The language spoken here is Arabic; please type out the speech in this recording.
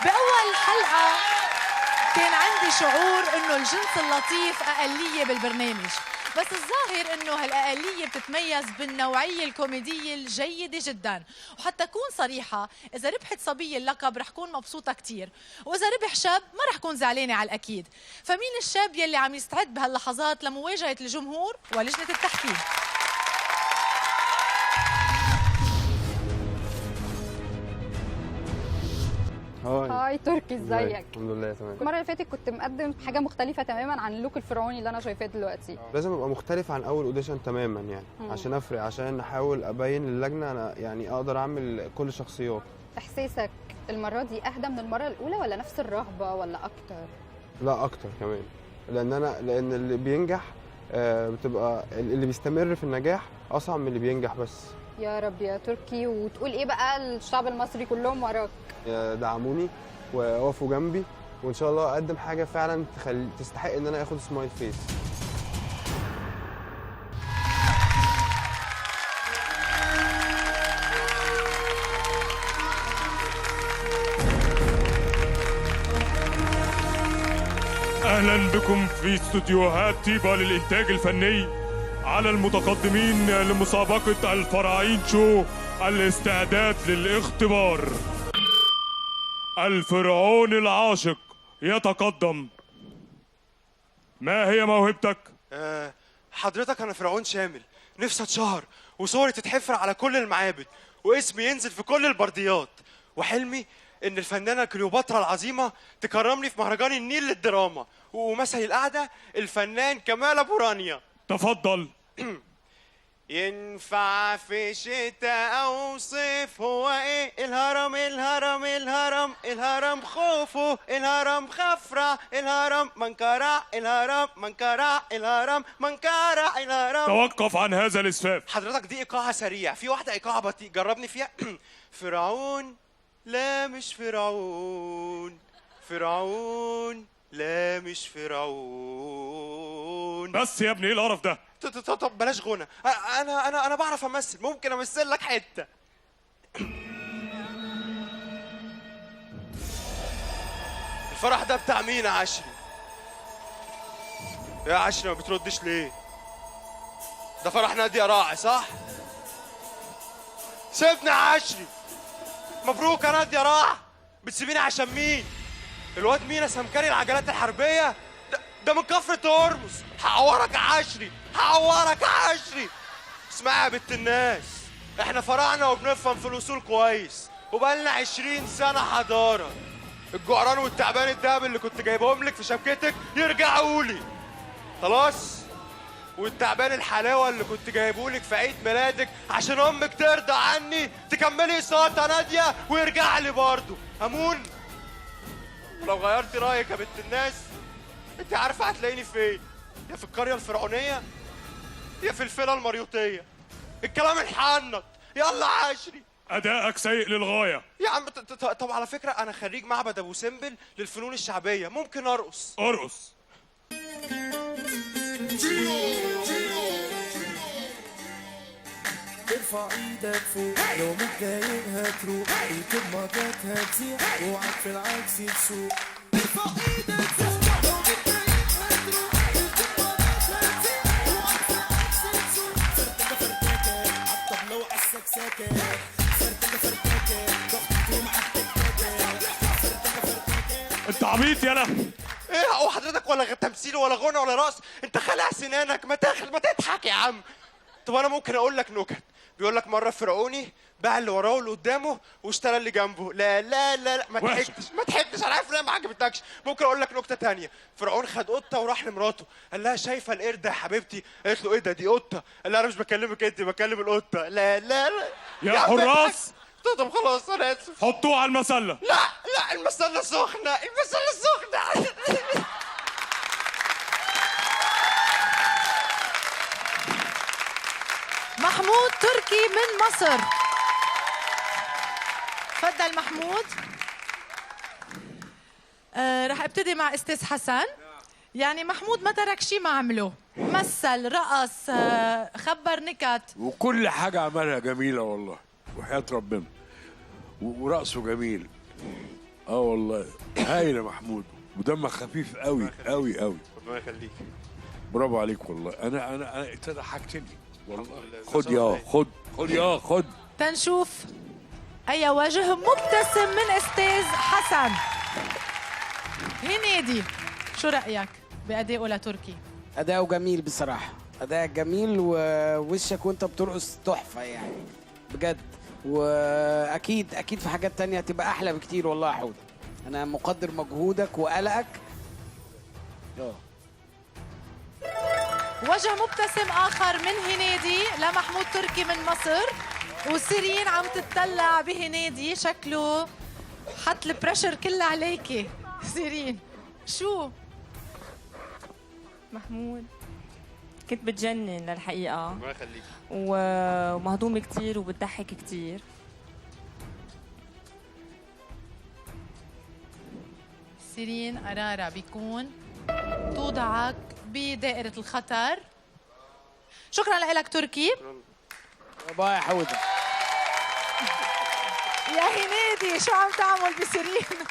بأول حلقة كان عندي شعور إنه الجنس اللطيف أقلية بالبرنامج، بس الظاهر إنه هالأقلية بتتميز بالنوعية الكوميدية الجيدة جدا. وحتى أكون صريحة، إذا ربحت صبية اللقب رح كون مبسوطة كتير، وإذا ربح شاب ما رح كون زعلانة على الأكيد. فمين الشاب يلي عم يستعد بهاللحظات لمواجهة الجمهور ولجنة التحكيم؟ هاي تركي، ازيك؟ الحمد لله تمام. المره اللي فاتت كنت مقدم حاجه مختلفه تماما عن اللوك الفرعوني اللي انا شايفاه دلوقتي. لازم ابقى مختلف عن اول اوديشن تماما يعني عشان افرق، عشان احاول ابين للجنه انا يعني اقدر اعمل كل الشخصيات. احساسك المره دي اهدى من المره الاولى ولا نفس الرهبه ولا اكتر؟ لا اكتر كمان، لان اللي بينجح بتبقى اللي بيستمر في النجاح اصعب من اللي بينجح بس. يا رب يا تركي. وتقول ايه بقى الشعب المصري كلهم وراك؟ دعموني ووقفوا جنبي، وان شاء الله اقدم حاجه فعلا تستحق ان انا اخد سمايل فيس. أهلا بكم في استوديوهات طيبة للإنتاج الفني على المتقدمين لمسابقة الفراعين شو. الاستعداد للاختبار. الفرعون العاشق يتقدم. ما هي موهبتك؟ حضرتك أنا فرعون شامل، نفسي أتشهر وصوري تتحفر على كل المعابد واسمي ينزل في كل البرديات، وحلمي إن الفنانة كليوباترا العظيمة تكرمني في مهرجان النيل للدراما، ومسهي القعدة الفنان كمال أبو رانيا. تفضل. ينفع في شتاء أو صيف، هو إيه الهرم الهرم الهرم الهرم خوفه، الهرم خفرع الهرم منكرع الهرم منكرع الهرم منكرع الهرم. توقف عن هذا الإسفاف. حضرتك دي إيقاعها سريع، في واحدة إيقاعها بطيء، جربني فيها. فرعون لا مش فرعون، فرعون لا مش فرعون. بس يا ابني ايه القرف ده؟ طب بلاش غنى، انا بعرف امثل، ممكن امثل لك حته. الفرح ده بتاع مين يا عشري؟ يا عشري ما بتردش ليه؟ ده فرح نادية راعي صح؟ سيبني يا عشري. مبروك يا نادية راعي. بتسيبيني عشان مين؟ الواد مينا سمكري العجلات الحربية ده من كفر ترمس. هعورك يا عشري، هعورك يا عشري. اسمعي يا بنت الناس، احنا فرعنا وبنفهم في الاصول كويس، وبقالنا 20 سنة حضارة. الجعران والتعبان الدهب اللي كنت جايبهم لك في شبكتك يرجعوا لي خلاص، والتعبان الحلاوة اللي كنت جايبهولك في عيد ميلادك عشان امك ترضى عني تكملي اقساطها نادية ويرجع لي برضه. امون. ولو غيرتي رايك يا بنت الناس، انت عارفه هتلاقيني فين؟ يا في القريه الفرعونيه يا في الفيلا المريوطيه. الكلام الحنط. يلا عشري. ادائك سيء للغايه يا عم. طب على فكره انا خريج معبد ابو سمبل للفنون الشعبيه، ممكن ارقص. ارقص. ارفع ايدك فوق لو متضايقها تروح، ركب موجاتها تزيح اوعك في العكس تسوق. ارفع ايدك فوق لو متضايقها تروح، ركب موجاتها تزيح اوعك في العكس تسوق. فرتكه فرتكه عالطبلة وعالسكسكه، فرتكه فرتكه ضغطت ومعك تكتكه، فرتكه فرتكه. انت عبيط يالا. ايه هو حضرتك ولا تمثيل ولا غنى ولا رقص؟ انت خالع سنانك، ما تضحك يا عم. طب انا ممكن اقول لك نكت. بيقول لك مره فرعوني باع اللي وراه واللي قدامه واشترى اللي جنبه. لا لا لا, لا. ما تحكش انا عارف ان ما عجبتكش. ممكن اقول لك نكته ثانيه. فرعون خد قطه وراح لمراته قال لها شايفه القرد يا حبيبتي؟ قالت له ايه ده؟ دي قطه. قال لها انا مش بكلمك انت، بكلم القطه. لا لا لا يا حراس. طب خلاص انا اسف. حطوه على المسله. لا لا المسله سخنه، المسله سخنه. محمود تركي من مصر. تفضل محمود. رح ابتدي مع استاذ حسن. يعني محمود ما ترك شيء ما عمله، مثل، رقص، خبر نكت، وكل حاجة عملها جميلة والله وحياة ربنا، ورقصه جميل. والله هايل يا محمود، ودمك خفيف قوي قوي قوي. ربنا يخليك. برافو عليك والله. انا انت ضحكتني والله. خد. تنشوف أي وجه مبتسم من أستاذ حسن. هنيدي، شو رأيك بأدائه لتركي؟ أداؤه جميل بصراحة، أداء جميل، ووشك وأنت بترقص تحفة يعني بجد. وأكيد في حاجات تانية هتبقى أحلى بكتير والله يا حودة. أنا مقدر مجهودك وقلقك. وجه مبتسم آخر من هنيدي لمحمود تركي من مصر، وسيرين عم تتطلع بهنيدي، شكله حط البريشر كله عليكي. سيرين شو؟ محمود كنت بتجنن للحقيقة، ربنا يخليك. ومهضومة كتير وبتضحك كتير. سيرين قرارها بيكون توضعك بدائرة الخطر. شكرا لك تركي. باي يا حودة. يا هنيدي شو عم تعمل بسيرين؟